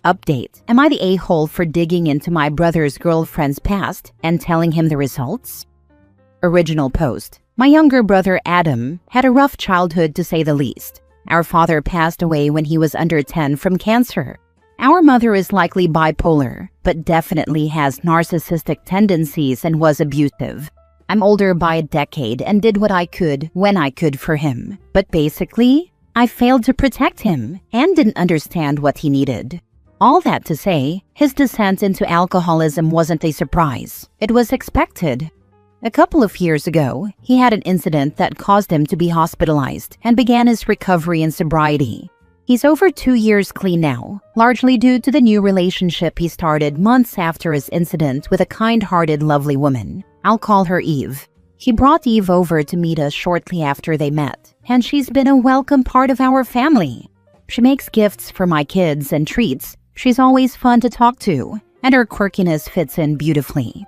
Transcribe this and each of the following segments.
Update. Am I the a-hole for digging into my brother's girlfriend's past and telling him the results? Original post. My younger brother Adam had a rough childhood, to say the least. Our father passed away when he was under 10 from cancer. Our mother is likely bipolar, but definitely has narcissistic tendencies and was abusive. I'm older by a decade and did what I could when I could for him. But basically, I failed to protect him and didn't understand what he needed. All that to say, his descent into alcoholism wasn't a surprise. It was expected. A couple of years ago, he had an incident that caused him to be hospitalized and began his recovery in sobriety. He's over 2 years clean now, largely due to the new relationship he started months after his incident with a kind-hearted, lovely woman. I'll call her Eve. He brought Eve over to meet us shortly after they met, and she's been a welcome part of our family. She makes gifts for my kids and treats. She's always fun to talk to, and her quirkiness fits in beautifully.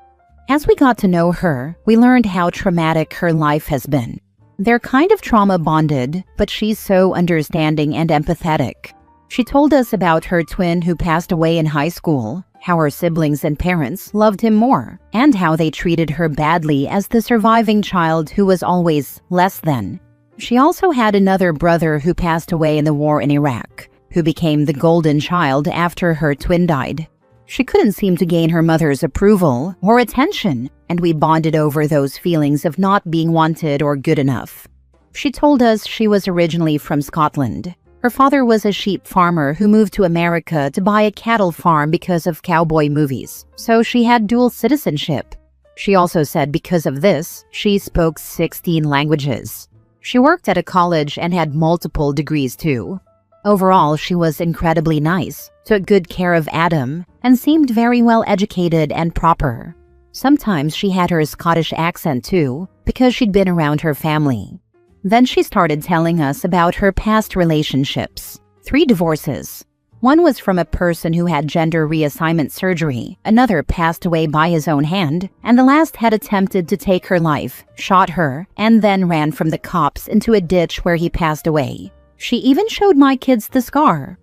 As we got to know her, we learned how traumatic her life has been. They're kind of trauma bonded, but she's so understanding and empathetic. She told us about her twin who passed away in high school, how her siblings and parents loved him more, and how they treated her badly as the surviving child who was always less than. She also had another brother who passed away in the war in Iraq, who became the golden child after her twin died. She couldn't seem to gain her mother's approval or attention, and we bonded over those feelings of not being wanted or good enough. She told us she was originally from Scotland. Her father was a sheep farmer who moved to America to buy a cattle farm because of cowboy movies, so she had dual citizenship. She also said because of this, she spoke 16 languages. She worked at a college and had multiple degrees too. Overall, she was incredibly nice, took good care of Adam, and seemed very well educated and proper. Sometimes she had her Scottish accent too, because she'd been around her family. Then she started telling us about her past relationships. 3 divorces. One was from a person who had gender reassignment surgery, another passed away by his own hand, and the last had attempted to take her life, shot her, and then ran from the cops into a ditch where he passed away. She even showed my kids the scar.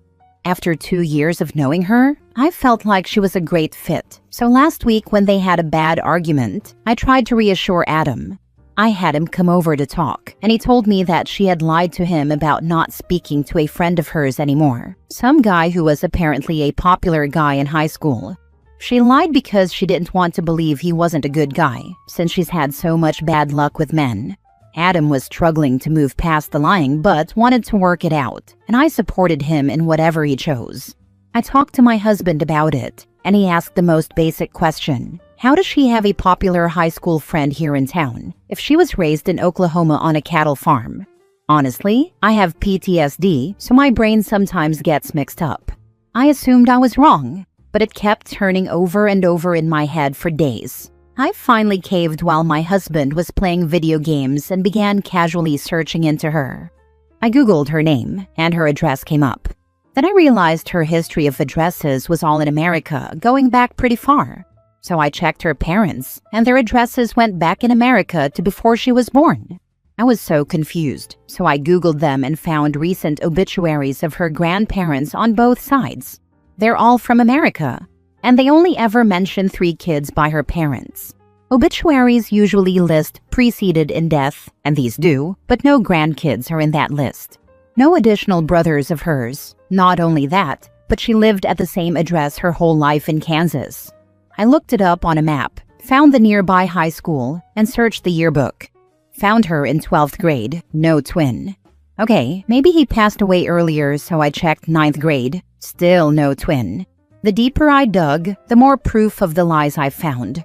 After 2 years of knowing her, I felt like she was a great fit. So last week when they had a bad argument, I tried to reassure Adam. I had him come over to talk, and he told me that she had lied to him about not speaking to a friend of hers anymore. Some guy who was apparently a popular guy in high school. She lied because she didn't want to believe he wasn't a good guy, since she's had so much bad luck with men. Adam was struggling to move past the lying but wanted to work it out, and I supported him in whatever he chose. I talked to my husband about it, and he asked the most basic question. How does she have a popular high school friend here in town if she was raised in Oklahoma on a cattle farm? Honestly, I have PTSD, so my brain sometimes gets mixed up. I assumed I was wrong, but it kept turning over and over in my head for days. I finally caved while my husband was playing video games and began casually searching into her. I googled her name, and her address came up. Then I realized her history of addresses was all in America, going back pretty far. So I checked her parents, and their addresses went back in America to before she was born. I was so confused, so I googled them and found recent obituaries of her grandparents on both sides. They're all from America, and they only ever mention 3 kids by her parents. Obituaries usually list preceded in death, and these do, but no grandkids are in that list. No additional brothers of hers. Not only that, but she lived at the same address her whole life in Kansas. I looked it up on a map, found the nearby high school, and searched the yearbook. Found her in 12th grade, no twin. Okay, maybe he passed away earlier, so I checked 9th grade. Still no twin. The deeper I dug, the more proof of the lies I found.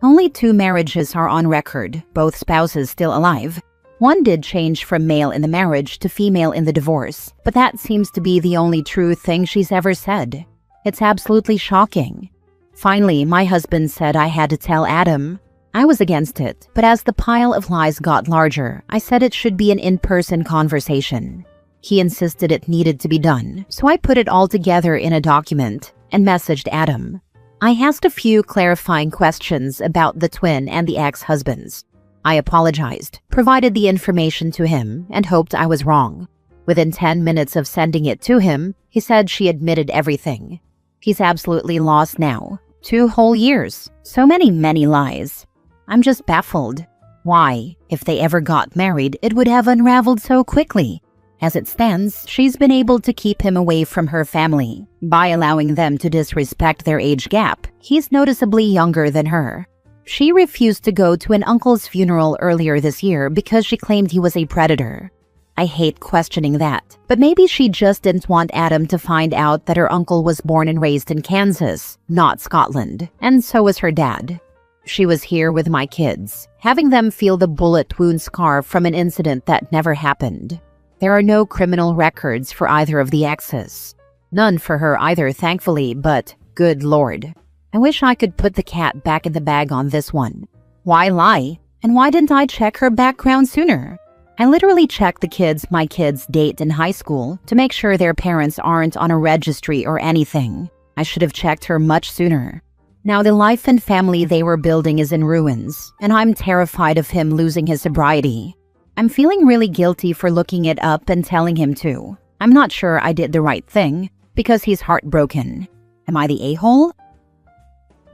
Only 2 marriages are on record, both spouses still alive. One did change from male in the marriage to female in the divorce, but that seems to be the only true thing she's ever said. It's absolutely shocking. Finally, my husband said I had to tell Adam. I was against it, but as the pile of lies got larger, I said it should be an in-person conversation. He insisted it needed to be done, so I put it all together in a document and messaged Adam. I asked a few clarifying questions about the twin and the ex-husbands. I apologized, provided the information to him, and hoped I was wrong. Within 10 minutes of sending it to him, he said she admitted everything. He's absolutely lost now. 2 whole years. So many lies. I'm just baffled. Why, if they ever got married, it would have unraveled so quickly. As it stands, she's been able to keep him away from her family by allowing them to disrespect their age gap. He's noticeably younger than her. She refused to go to an uncle's funeral earlier this year because she claimed he was a predator. I hate questioning that, but maybe she just didn't want Adam to find out that her uncle was born and raised in Kansas, not Scotland, and so was her dad. She was here with my kids, having them feel the bullet wound scar from an incident that never happened. There are no criminal records for either of the exes. None for her either, thankfully, but good Lord. I wish I could put the cat back in the bag on this one. Why lie? And why didn't I check her background sooner? I literally checked my kids' date in high school to make sure their parents aren't on a registry or anything. I should have checked her much sooner. Now the life and family they were building is in ruins, and I'm terrified of him losing his sobriety. I'm feeling really guilty for looking it up and telling him to. I'm not sure I did the right thing, because he's heartbroken. Am I the a-hole?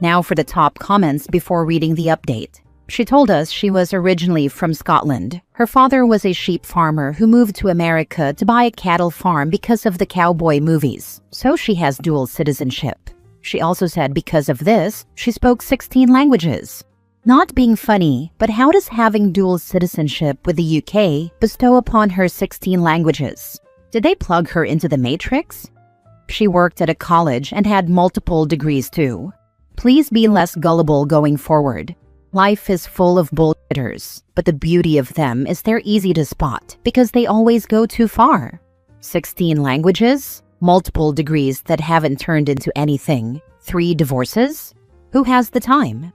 Now for the top comments before reading the update. She told us she was originally from Scotland. Her father was a sheep farmer who moved to America to buy a cattle farm because of the cowboy movies, so she has dual citizenship. She also said because of this, she spoke 16 languages. Not being funny, but how does having dual citizenship with the UK bestow upon her 16 languages? Did they plug her into the Matrix? She worked at a college and had multiple degrees too. Please be less gullible going forward. Life is full of bullshitters, but the beauty of them is they're easy to spot because they always go too far. 16 languages, multiple degrees that haven't turned into anything, 3 divorces? Who has the time?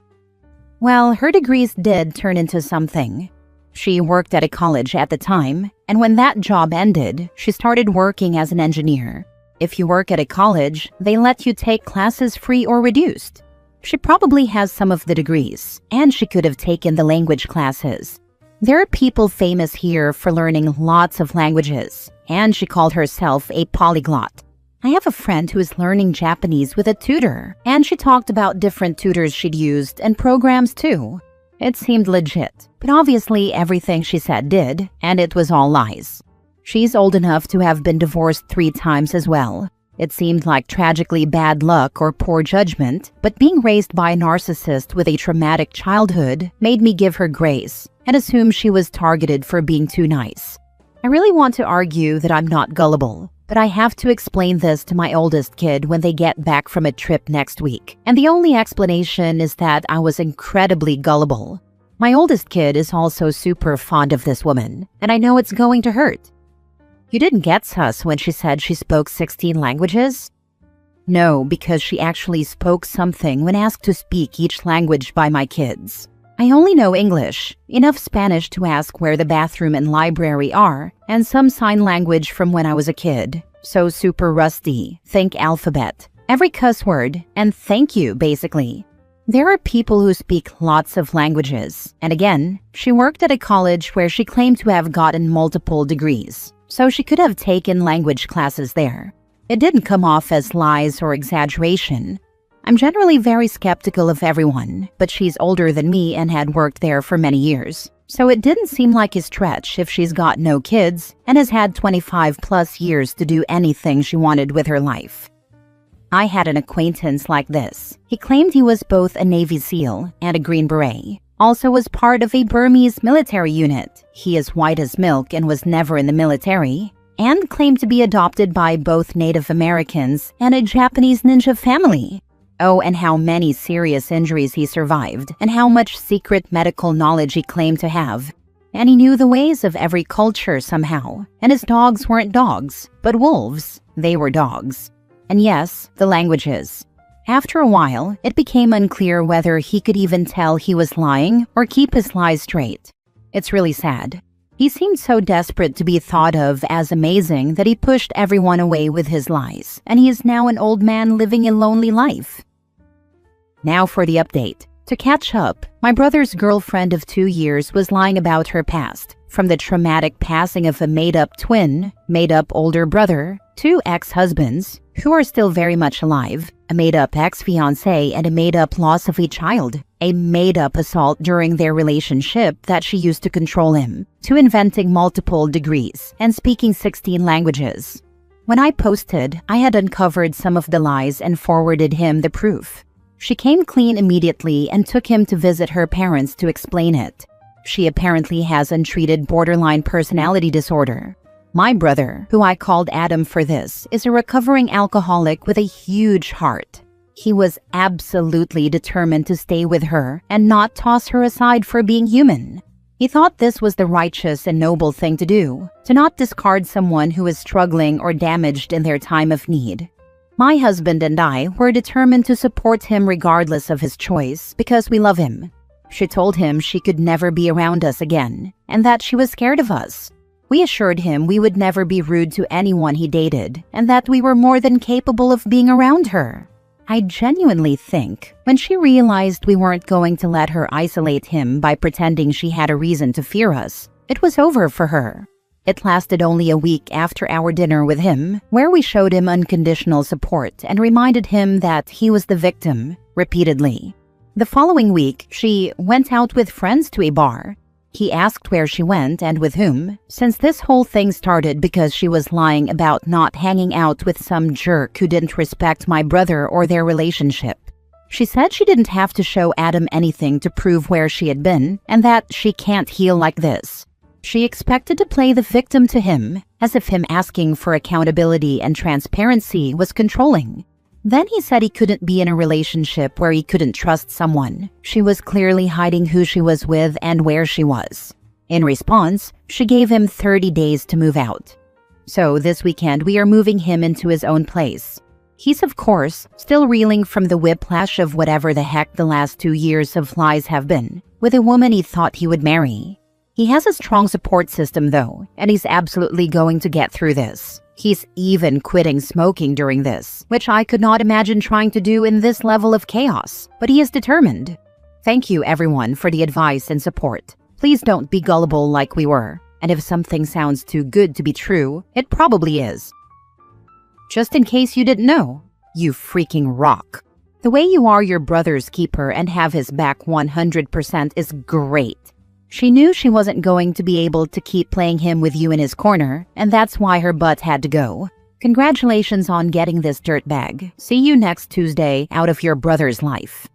Well, her degrees did turn into something. She worked at a college at the time, and when that job ended, she started working as an engineer. If you work at a college, they let you take classes free or reduced. She probably has some of the degrees, and she could have taken the language classes. There are people famous here for learning lots of languages, and she called herself a polyglot. I have a friend who is learning Japanese with a tutor, and she talked about different tutors she'd used and programs too. It seemed legit, but obviously everything she said did, and it was all lies. She's old enough to have been divorced 3 times as well. It seemed like tragically bad luck or poor judgment, but being raised by a narcissist with a traumatic childhood made me give her grace and assume she was targeted for being too nice. I really want to argue that I'm not gullible, but I have to explain this to my oldest kid when they get back from a trip next week, and the only explanation is that I was incredibly gullible. My oldest kid is also super fond of this woman, and I know it's going to hurt. You didn't get sus when she said she spoke 16 languages? No, because she actually spoke something when asked to speak each language by my kids. I only know English, enough Spanish to ask where the bathroom and library are, and some sign language from when I was a kid. So super rusty, think alphabet, every cuss word, and thank you, basically. There are people who speak lots of languages, and again, she worked at a college where she claimed to have gotten multiple degrees, so she could have taken language classes there. It didn't come off as lies or exaggeration. I'm generally very skeptical of everyone, but she's older than me and had worked there for many years, so it didn't seem like a stretch if she's got no kids and has had 25+ years to do anything she wanted with her life. I had an acquaintance like this. He claimed he was both a Navy SEAL and a Green Beret. Also was part of a Burmese military unit. He is white as milk and was never in the military, and claimed to be adopted by both Native Americans and a Japanese ninja family. Oh, and how many serious injuries he survived, and how much secret medical knowledge he claimed to have. And he knew the ways of every culture somehow, and his dogs weren't dogs, but wolves. They were dogs. And yes, the languages. After a while, it became unclear whether he could even tell he was lying or keep his lies straight. It's really sad. He seemed so desperate to be thought of as amazing that he pushed everyone away with his lies, and he is now an old man living a lonely life. Now for the update. To catch up, my brother's girlfriend of 2 years was lying about her past, from the traumatic passing of a made-up twin, made-up older brother, 2 ex-husbands, who are still very much alive, a made-up ex-fiancé and a made-up loss of a child, a made-up assault during their relationship that she used to control him, to inventing multiple degrees and speaking 16 languages. When I posted, I had uncovered some of the lies and forwarded him the proof. She came clean immediately and took him to visit her parents to explain it. She apparently has untreated borderline personality disorder. My brother, who I called Adam for this, is a recovering alcoholic with a huge heart. He was absolutely determined to stay with her and not toss her aside for being human. He thought this was the righteous and noble thing to do, to not discard someone who is struggling or damaged in their time of need. My husband and I were determined to support him regardless of his choice because we love him. She told him she could never be around us again and that she was scared of us. We assured him we would never be rude to anyone he dated and that we were more than capable of being around her. I genuinely think when she realized we weren't going to let her isolate him by pretending she had a reason to fear us, it was over for her. It lasted only a week after our dinner with him, where we showed him unconditional support and reminded him that he was the victim, repeatedly. The following week, she went out with friends to a bar. He asked where she went and with whom, since this whole thing started because she was lying about not hanging out with some jerk who didn't respect my brother or their relationship. She said she didn't have to show Adam anything to prove where she had been and that she can't heal like this. She expected to play the victim to him, as if him asking for accountability and transparency was controlling. Then he said he couldn't be in a relationship where he couldn't trust someone. She was clearly hiding who she was with and where she was. In response, she gave him 30 days to move out. So this weekend we are moving him into his own place. He's of course still reeling from the whiplash of whatever the heck the last 2 years of lies have been, with a woman he thought he would marry. He has a strong support system though, and he's absolutely going to get through this. He's even quitting smoking during this, which I could not imagine trying to do in this level of chaos, but he is determined. Thank you everyone for the advice and support. Please don't be gullible like we were, and if something sounds too good to be true, it probably is. Just in case you didn't know, you freaking rock. The way you are your brother's keeper and have his back 100% is great. She knew she wasn't going to be able to keep playing him with you in his corner, and that's why her butt had to go. Congratulations on getting this dirtbag. See you next Tuesday out of your brother's life.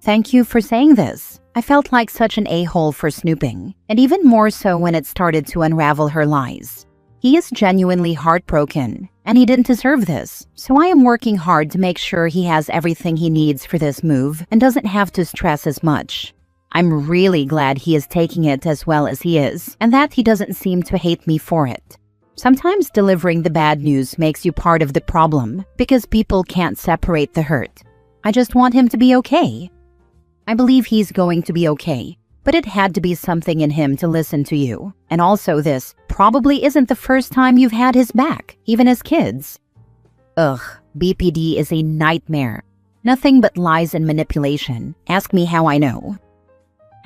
Thank you for saying this. I felt like such an a-hole for snooping, and even more so when it started to unravel her lies. He is genuinely heartbroken, and he didn't deserve this, so I am working hard to make sure he has everything he needs for this move and doesn't have to stress as much. I'm really glad he is taking it as well as he is, and that he doesn't seem to hate me for it. Sometimes delivering the bad news makes you part of the problem, because people can't separate the hurt. I just want him to be okay. I believe he's going to be okay, but it had to be something in him to listen to you. And also this probably isn't the first time you've had his back, even as kids. Ugh, BPD is a nightmare. Nothing but lies and manipulation. Ask me how I know.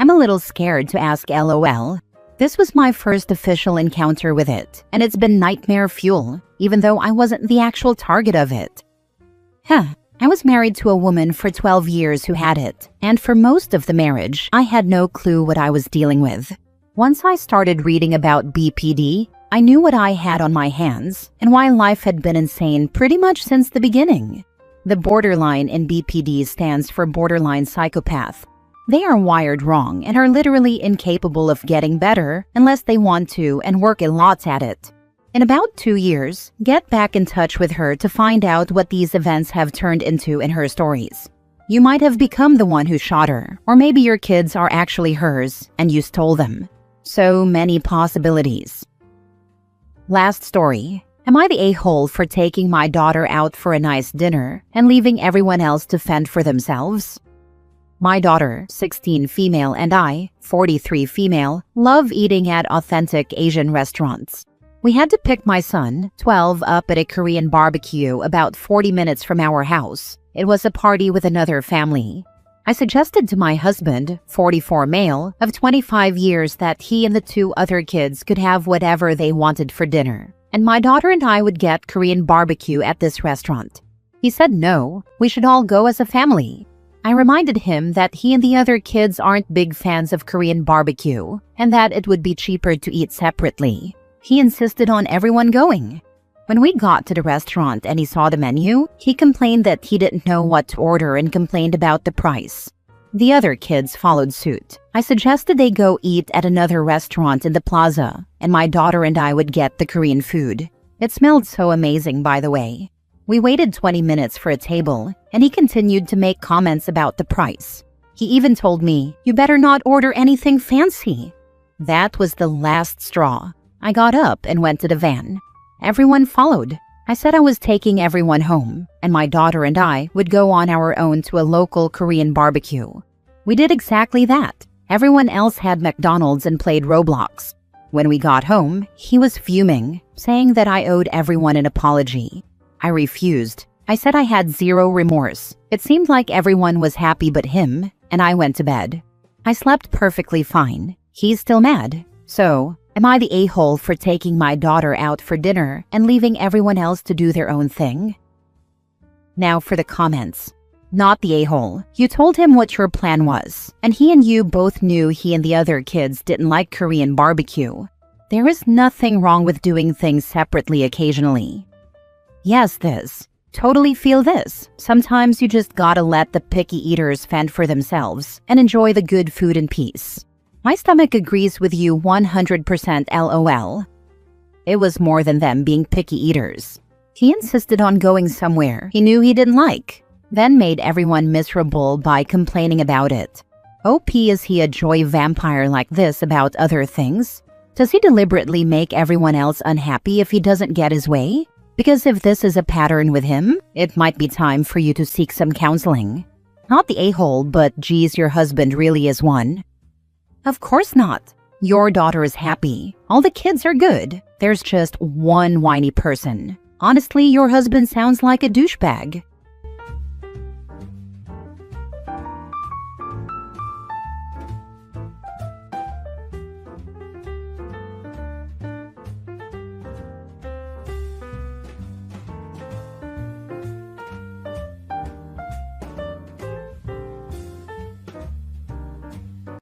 I'm a little scared to ask LOL. This was my first official encounter with it, and it's been nightmare fuel, even though I wasn't the actual target of it. I was married to a woman for 12 years who had it, and for most of the marriage, I had no clue what I was dealing with. Once I started reading about BPD, I knew what I had on my hands, and why life had been insane pretty much since the beginning. The borderline in BPD stands for borderline psychopath. They are wired wrong and are literally incapable of getting better unless they want to and work a lot at it. In about 2 years, get back in touch with her to find out what these events have turned into in her stories. You might have become the one who shot her, or maybe your kids are actually hers and you stole them. So many possibilities. Last story. Am I the a-hole for taking my daughter out for a nice dinner and leaving everyone else to fend for themselves? My daughter, 16 female, and I, 43 female, love eating at authentic Asian restaurants. We had to pick my son, 12, up at a Korean barbecue about 40 minutes from our house. It was a party with another family. I suggested to my husband, 44 male, of 25 years that he and the 2 other kids could have whatever they wanted for dinner. and my daughter and I would get Korean barbecue at this restaurant. He said no, we should all go as a family. I reminded him that he and the other kids aren't big fans of Korean barbecue and that it would be cheaper to eat separately. He insisted on everyone going. When we got to the restaurant and he saw the menu, he complained that he didn't know what to order and complained about the price. The other kids followed suit. I suggested they go eat at another restaurant in the plaza, and my daughter and I would get the Korean food. It smelled so amazing, by the way. We waited 20 minutes for a table, and he continued to make comments about the price. He even told me, "You better not order anything fancy." That was the last straw. I got up and went to the van. Everyone followed. I said I was taking everyone home, and my daughter and I would go on our own to a local Korean barbecue. We did exactly that. Everyone else had McDonald's and played Roblox. When we got home, he was fuming, saying that I owed everyone an apology. I refused. I said I had zero remorse. It seemed like everyone was happy but him, and I went to bed. I slept perfectly fine. He's still mad. So, am I the a-hole for taking my daughter out for dinner and leaving everyone else to do their own thing? Now for the comments. Not the a-hole. You told him what your plan was, and he and you both knew he and the other kids didn't like Korean barbecue. There is nothing wrong with doing things separately occasionally. Yes, this. Totally feel this. Sometimes you just gotta let the picky eaters fend for themselves and enjoy the good food in peace. My stomach agrees with you 100% LOL. It was more than them being picky eaters. He insisted on going somewhere he knew he didn't like, then made everyone miserable by complaining about it. OP, is he a joy vampire like this about other things? Does he deliberately make everyone else unhappy if he doesn't get his way? Because if this is a pattern with him, it might be time for you to seek some counseling. Not the a-hole, but geez, your husband really is one. Of course not. Your daughter is happy. All the kids are good. There's just one whiny person. Honestly, your husband sounds like a douchebag.